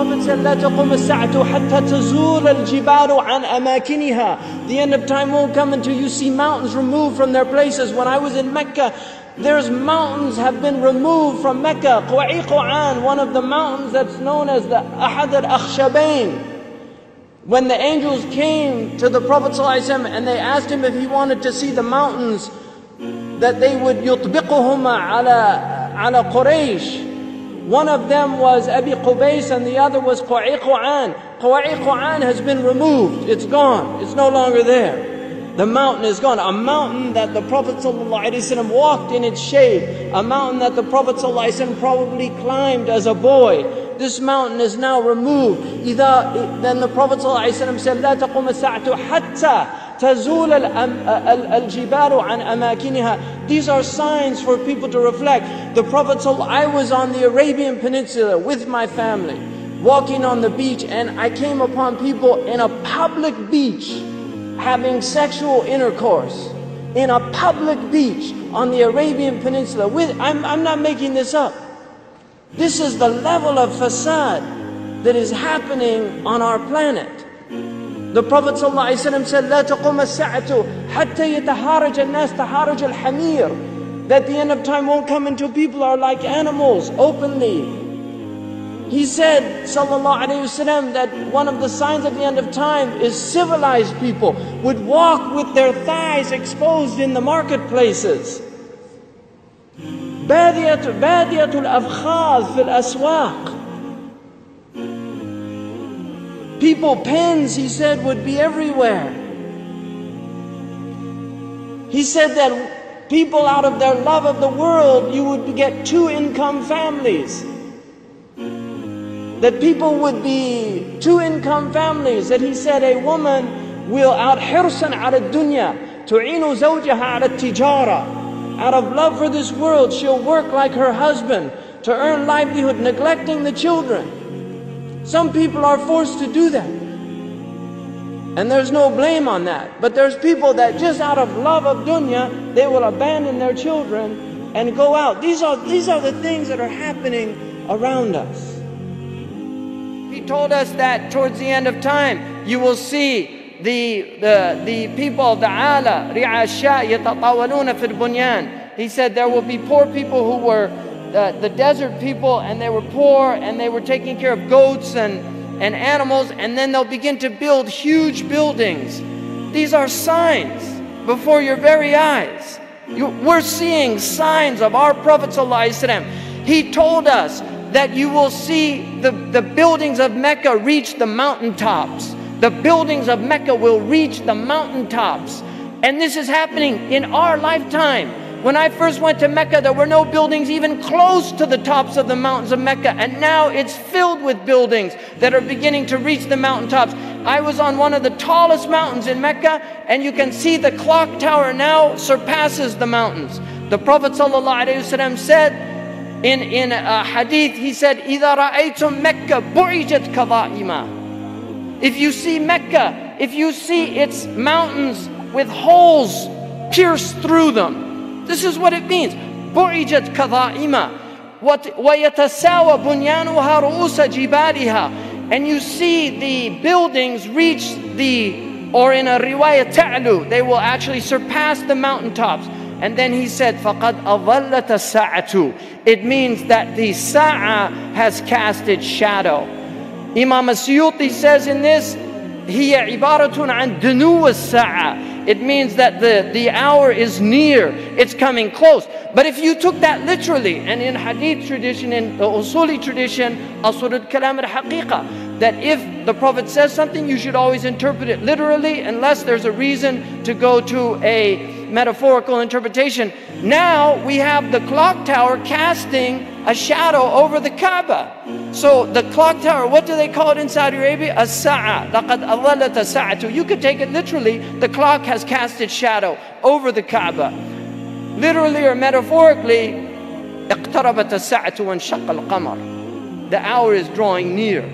Prophet said, لا تقوم الساعة حتى تزول الجبال عن أماكنها. The end of time won't come until you see mountains removed from their places. When I was in Mecca, there's mountains have been removed from Mecca. Quwa'iqan, one of the mountains that's known as the Ahad al-Akhshabain. When the angels came to the Prophet ﷺ and they asked him if he wanted to see the mountains that they would يطبقهما على Quraysh. One of them was Abi Qubays and the other was Quwa'iqan. Quwa'iqan has been removed. It's gone. It's no longer there. The mountain is gone. A mountain that the Prophet ﷺ walked in its shade. A mountain that the Prophet ﷺ probably climbed as a boy. This mountain is now removed. Then the Prophet ﷺ said, لا تقوم الساعة حتى تزول الجبال عن أماكنها. These are signs for people to reflect. The Prophet I was on the Arabian Peninsula with my family, walking on the beach, and I came upon people in a public beach having sexual intercourse. In a public beach on the Arabian Peninsula. I'm not making this up. This is the level of fasad that is happening on our planet. The Prophet ﷺ said, لا تقوم الساعة حتى يتهارج الناس تهارج الحمير. That the end of time won't come until people are like animals openly. He said, sallallahu alayhi wasallam, that one of the signs of the end of time is civilized people would walk with their thighs exposed in the marketplaces. بادية الأفخاذ في الأسواق. People, pens, he said, would be everywhere. He said that people, out of their love of the world, you would get two-income families. That people would be two-income families. That he said a woman will out حرصا على الدنيا تعين زوجها على التجارة. Out of love for this world, she'll work like her husband to earn livelihood, neglecting the children. Some people are forced to do that. And there's no blame on that. But there's people that just out of love of dunya, they will abandon their children and go out. These are the things that are happening around us. He told us that towards the end of time, you will see the people of the ala, ri'asha yatatawaluna fil bunyan. He said there will be poor people who were the desert people, and they were poor and they were taking care of goats and animals, and then they'll begin to build huge buildings. These are signs before your very eyes. We're seeing signs of our Prophet ﷺ. He told us that you will see the buildings of Mecca reach the mountaintops. The buildings of Mecca will reach the mountaintops. And this is happening in our lifetime. When I first went to Mecca, there were no buildings even close to the tops of the mountains of Mecca. And now it's filled with buildings that are beginning to reach the mountaintops. I was on one of the tallest mountains in Mecca, and you can see the clock tower now surpasses the mountains. The Prophet ﷺ said in a hadith, he said, إِذَا رَأَيْتُمْ مَكَّةَ بُعِجَتْ كَظَائِمًا. If you see Mecca, if you see its mountains with holes pierced through them, this is what it means. بُعِجَتْ كَظَائِمًا وَيَتَسَاوَى بُنْيَانُهَا رُؤُوسَ جِبَالِهَا. And you see the buildings reach or in a riwayah ta'lu, they will actually surpass the mountaintops. And then he said, فَقَدْ أَظَلَّتَ السَّاعَةُ. It means that the sa'a has cast its shadow. Imam As-Suyuti says in this, هي عبارة عن دنو الساعة. It means that the hour is near, it's coming close. But if you took that literally, and in hadith tradition, in the usuli tradition, asl al-kalam al-haqiqa, that if the Prophet says something, you should always interpret it literally, unless there's a reason to go to a metaphorical interpretation. Now we have the clock tower casting a shadow over the Kaaba. So the clock tower, what do they call it in Saudi Arabia? As-sa'a. لَقَدْ أَظَلَّتَ السَّاعَةُ. You could take it literally, the clock has cast its shadow over the Kaaba. Literally or metaphorically, اقتربت الساعة وانشق القمر. The hour is drawing near.